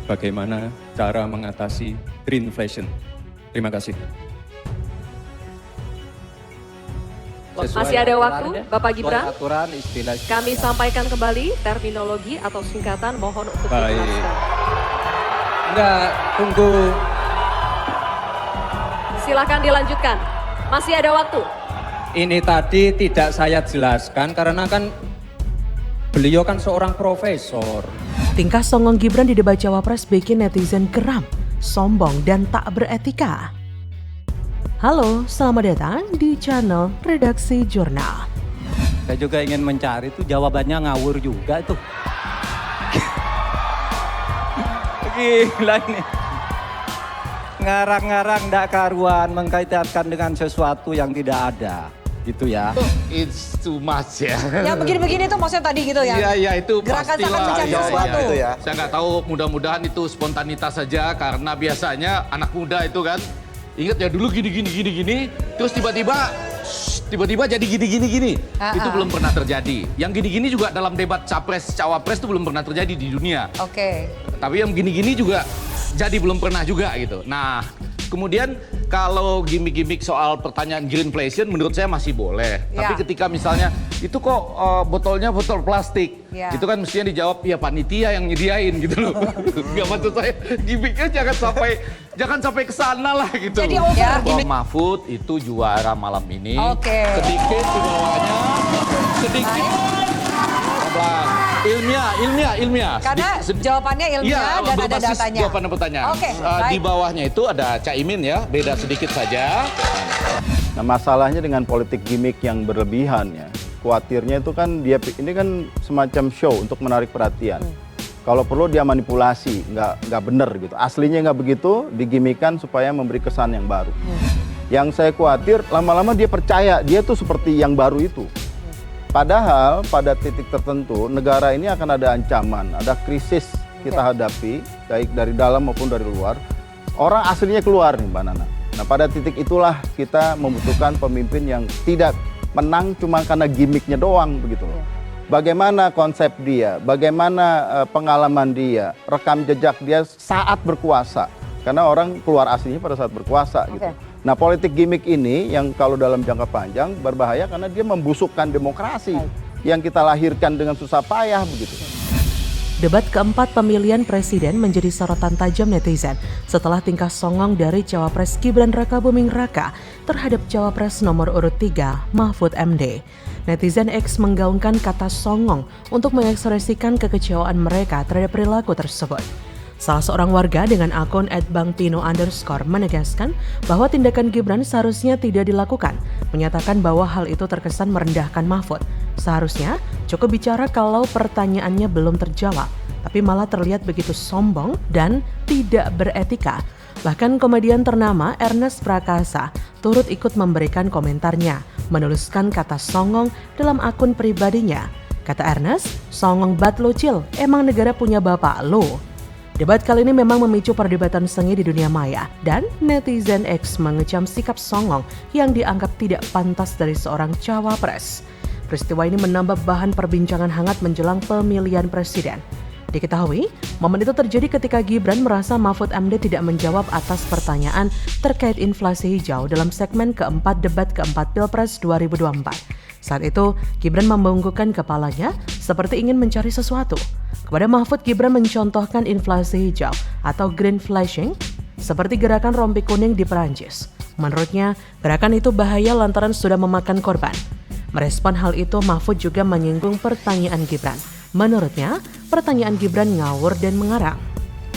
bagaimana cara mengatasi greenflation. Terima kasih. Masih ada waktu, Bapak Gibran. Aturan, istilah. Kami sampaikan kembali terminologi atau singkatan, mohon untuk Baik. dijelaskan. Enggak, tunggu. Silakan dilanjutkan. Masih ada waktu. Ini tadi tidak saya jelaskan karena kan beliau kan seorang profesor. Tingkah songong Gibran di debat Cawapres bikin netizen geram, sombong, dan tak beretika. Halo, selamat datang di channel Redaksi Jurnal. Saya juga ingin mencari itu jawabannya ngawur juga tuh. Gila ini. Ngarang-ngarang ndak karuan mengkaitkan dengan sesuatu yang tidak ada. Gitu ya. It's too much ya. Ya begini-begini tuh maksudnya tadi gitu ya. Iya, iya itu Gerakan pasti sangat lah. mencari Iya, sesuatu. iya, iya. Saya nggak tahu, mudah-mudahan itu spontanitas saja karena biasanya anak muda itu kan ingat ya dulu gini, terus tiba-tiba jadi gini. Itu belum pernah terjadi. Yang gini-gini juga dalam debat capres cawapres itu belum pernah terjadi di dunia. Oke. Tapi yang gini-gini juga jadi belum pernah juga gitu. Nah, kemudian kalau gimmick-gimmick soal pertanyaan greenflation menurut saya masih boleh. Ya. Tapi ketika misalnya itu kok botolnya botol plastik, Ya. itu kan mestinya dijawab ya panitia yang nyediain gitu loh. Gak maksud saya gimmicknya jangan sampai ke sana lah gitu. Jadi over Bahwa gimmick. Mahfud itu juara malam ini. Oke. Sedikit di bawahnya, sedikit. Pelan. Ilmiah. Karena jawabannya ilmiah dan ada berbasis datanya. Jawaban dan pertanyaan. Oke, Di baik. bawahnya itu ada Caimin ya, beda sedikit saja. Nah, masalahnya dengan politik gimmick yang berlebihan ya, khawatirnya itu kan ini kan semacam show untuk menarik perhatian. Kalau perlu dia manipulasi, nggak bener gitu. Aslinya nggak begitu, digimikan supaya memberi kesan yang baru. Yang saya khawatir lama-lama dia percaya dia tuh seperti yang baru itu. Padahal pada titik tertentu negara ini akan ada ancaman, ada krisis kita hadapi, baik dari dalam maupun dari luar. Orang aslinya keluar nih Mbak Nana. Nah pada titik itulah kita membutuhkan pemimpin yang tidak menang cuma karena gimmicknya doang begitu loh. Bagaimana konsep dia, bagaimana pengalaman dia, rekam jejak dia saat berkuasa. Karena orang keluar aslinya pada saat berkuasa gitu. Nah politik gimmick ini yang kalau dalam jangka panjang berbahaya karena dia membusukkan demokrasi yang kita lahirkan dengan susah payah begitu. Debat keempat pemilihan presiden menjadi sorotan tajam netizen setelah tingkah songong dari Cawapres Gibran Rakabuming Raka terhadap Cawapres nomor urut 3 Mahfud MD. Netizen X menggaungkan kata songong untuk mengekspresikan kekecewaan mereka terhadap perilaku tersebut. Salah seorang warga dengan akun @bangpino_ menegaskan bahwa tindakan Gibran seharusnya tidak dilakukan, menyatakan bahwa hal itu terkesan merendahkan Mahfud. Seharusnya cukup bicara kalau pertanyaannya belum terjawab, tapi malah terlihat begitu sombong dan tidak beretika. Bahkan komedian ternama Ernest Prakasa turut ikut memberikan komentarnya, menuliskan kata songong dalam akun pribadinya. Kata Ernest, songong bat lo Cil, emang negara punya bapak lo. Debat kali ini memang memicu perdebatan sengit di dunia maya dan netizen X mengecam sikap songong yang dianggap tidak pantas dari seorang cawapres. Peristiwa ini menambah bahan perbincangan hangat menjelang pemilihan presiden. Diketahui, momen itu terjadi ketika Gibran merasa Mahfud MD tidak menjawab atas pertanyaan terkait inflasi hijau dalam segmen keempat debat keempat Pilpres 2024. Saat itu, Gibran membungkukkan kepalanya seperti ingin mencari sesuatu. Kepada Mahfud, Gibran mencontohkan inflasi hijau atau greenflation seperti gerakan rompi kuning di Perancis. Menurutnya, gerakan itu bahaya lantaran sudah memakan korban. Merespon hal itu, Mahfud juga menyinggung pertanyaan Gibran. Menurutnya, pertanyaan Gibran ngawur dan mengarang.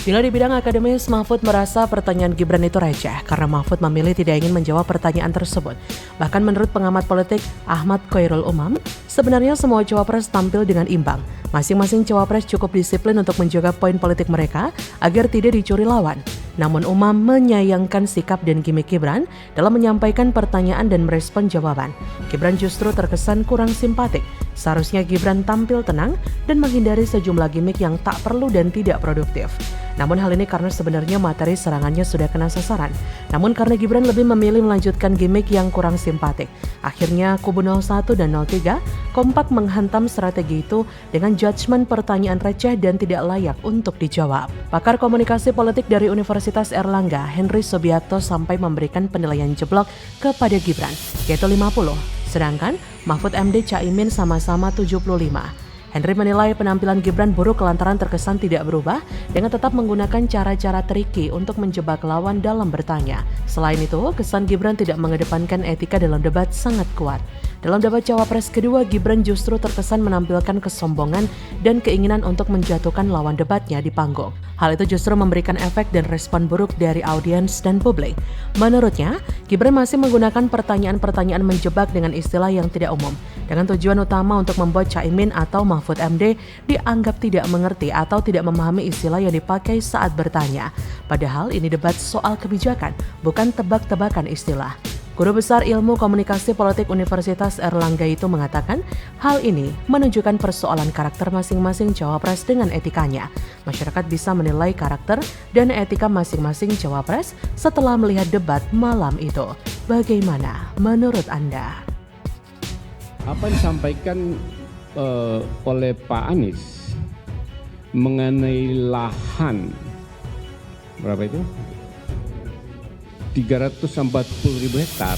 Bila di bidang akademis, Mahfud merasa pertanyaan Gibran itu receh karena Mahfud memilih tidak ingin menjawab pertanyaan tersebut. Bahkan menurut pengamat politik Ahmad Khairul Umam, sebenarnya semua cawapres tampil dengan imbang. Masing-masing cawapres cukup disiplin untuk menjaga poin politik mereka agar tidak dicuri lawan. Namun Umam menyayangkan sikap dan gimmick Gibran dalam menyampaikan pertanyaan dan merespon jawaban. Gibran justru terkesan kurang simpatik. Seharusnya Gibran tampil tenang dan menghindari sejumlah gimmick yang tak perlu dan tidak produktif. Namun hal ini karena sebenarnya materi serangannya sudah kena sasaran. Namun karena Gibran lebih memilih melanjutkan gimmick yang kurang simpatik, akhirnya kubu 01 dan 03 kompak menghantam strategi itu dengan judgement pertanyaan receh dan tidak layak untuk dijawab. Pakar komunikasi politik dari Universitas Airlangga, Henry Subiakto sampai memberikan penilaian jeblok kepada Gibran, yaitu 50. Sedangkan Mahfud MD Caimin sama-sama 75. Henry menilai penampilan Gibran buruk lantaran terkesan tidak berubah dengan tetap menggunakan cara-cara triki untuk menjebak lawan dalam bertanya. Selain itu, kesan Gibran tidak mengedepankan etika dalam debat sangat kuat. Dalam debat Cawapres kedua, Gibran justru terkesan menampilkan kesombongan dan keinginan untuk menjatuhkan lawan debatnya di panggung. Hal itu justru memberikan efek dan respon buruk dari audiens dan publik. Menurutnya, Gibran masih menggunakan pertanyaan-pertanyaan menjebak dengan istilah yang tidak umum, dengan tujuan utama untuk membuat Caimin atau Mahfud MD dianggap tidak mengerti atau tidak memahami istilah yang dipakai saat bertanya. Padahal ini debat soal kebijakan, bukan tebak-tebakan istilah. Guru Besar Ilmu Komunikasi Politik Universitas Airlangga itu mengatakan hal ini menunjukkan persoalan karakter masing-masing cawapres dengan etikanya. Masyarakat bisa menilai karakter dan etika masing-masing cawapres setelah melihat debat malam itu. Bagaimana menurut Anda? Apa yang disampaikan oleh Pak Anies mengenai lahan berapa itu? 340.000 hektar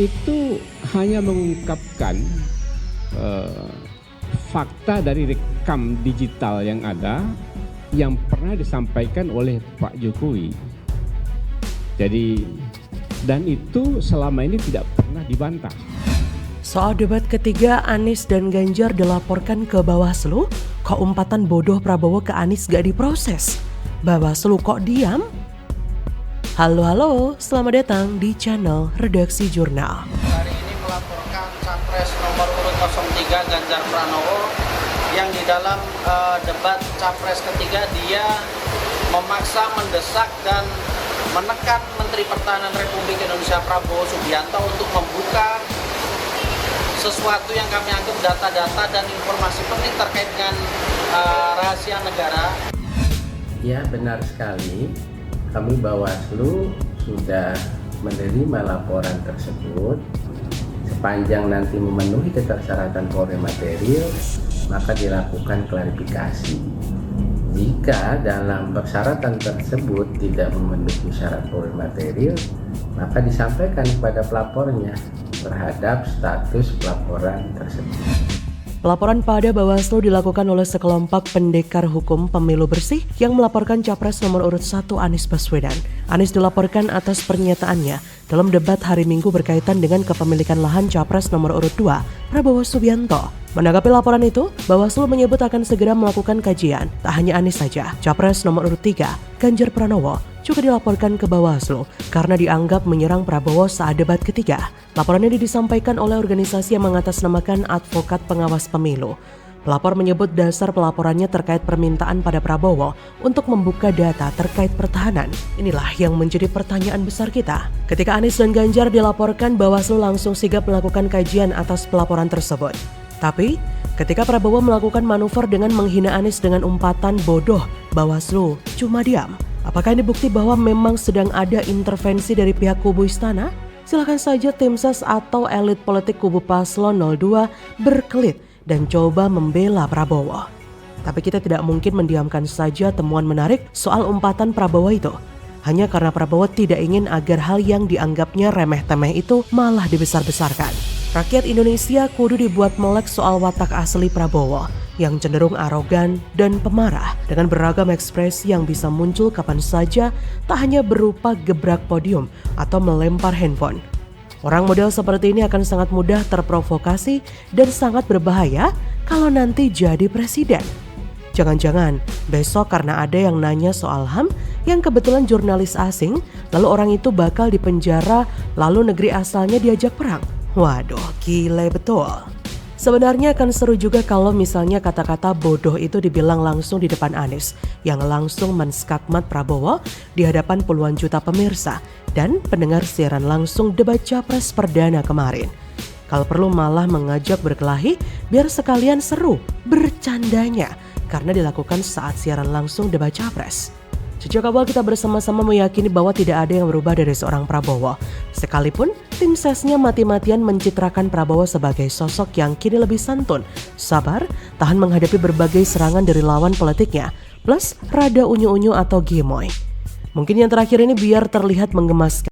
itu hanya mengungkapkan fakta dari rekam digital yang ada yang pernah disampaikan oleh Pak Jokowi. Jadi dan itu selama ini tidak pernah dibantah. Soal debat ketiga, Anies dan Ganjar dilaporkan ke Bawaslu. Kok umpatan bodoh Prabowo ke Anies gak diproses? Bawaslu kok diam? Halo, selamat datang di channel Redaksi Jurnal. Hari ini melaporkan Capres nomor urut 03 Ganjar Pranowo yang di dalam debat Capres ketiga dia memaksa, mendesak dan menekan Menteri Pertahanan Republik Indonesia Prabowo Subianto untuk membuka sesuatu yang kami anggap data-data dan informasi penting terkait dengan rahasia negara. Ya, benar sekali. Kami Bawaslu sudah menerima laporan tersebut. Sepanjang nanti memenuhi ketersyaratan Polri material, maka dilakukan klarifikasi. Jika dalam persyaratan tersebut tidak memenuhi syarat Polri material, maka disampaikan kepada pelapornya terhadap status pelaporan tersebut. Pelaporan pada Bawaslu dilakukan oleh sekelompok pendekar hukum pemilu bersih yang melaporkan Capres nomor urut 1 Anies Baswedan. Anies dilaporkan atas pernyataannya dalam debat hari Minggu berkaitan dengan kepemilikan lahan Capres nomor urut 2 Prabowo Subianto. Menanggapi laporan itu, Bawaslu menyebut akan segera melakukan kajian. Tak hanya Anies saja, Capres nomor urut 3 Ganjar Pranowo juga dilaporkan ke Bawaslu karena dianggap menyerang Prabowo saat debat ketiga. Laporan ini disampaikan oleh organisasi yang mengatasnamakan Advokat Pengawas Pemilu. Pelapor menyebut dasar pelaporannya terkait permintaan pada Prabowo untuk membuka data terkait pertahanan. Inilah yang menjadi pertanyaan besar kita. Ketika Anies dan Ganjar dilaporkan, Bawaslu langsung sigap melakukan kajian atas pelaporan tersebut. Tapi, ketika Prabowo melakukan manuver dengan menghina Anies dengan umpatan bodoh, Bawaslu cuma diam. Apakah ini bukti bahwa memang sedang ada intervensi dari pihak kubu istana? Silakan saja tim ses atau elit politik kubu Paslon 02 berkelit dan coba membela Prabowo. Tapi kita tidak mungkin mendiamkan saja temuan menarik soal umpatan Prabowo itu. Hanya karena Prabowo tidak ingin agar hal yang dianggapnya remeh-temeh itu malah dibesar-besarkan. Rakyat Indonesia kudu dibuat melek soal watak asli Prabowo yang cenderung arogan dan pemarah dengan beragam ekspresi yang bisa muncul kapan saja, tak hanya berupa gebrak podium atau melempar handphone. Orang model seperti ini akan sangat mudah terprovokasi dan sangat berbahaya kalau nanti jadi presiden. Jangan-jangan besok karena ada yang nanya soal HAM yang kebetulan jurnalis asing, lalu orang itu bakal dipenjara, lalu negeri asalnya diajak perang. Waduh, gile betul. Sebenarnya akan seru juga kalau misalnya kata-kata bodoh itu dibilang langsung di depan Anies yang langsung menskakmat Prabowo di hadapan puluhan juta pemirsa dan pendengar siaran langsung debat Capres perdana kemarin. Kalau perlu malah mengajak berkelahi biar sekalian seru bercandanya karena dilakukan saat siaran langsung debat Capres. Sejak awal kita bersama-sama meyakini bahwa tidak ada yang berubah dari seorang Prabowo. Sekalipun tim sesnya mati-matian mencitrakan Prabowo sebagai sosok yang kini lebih santun, sabar, tahan menghadapi berbagai serangan dari lawan politiknya, plus rada unyu-unyu atau gemoy. Mungkin yang terakhir ini biar terlihat menggemaskan.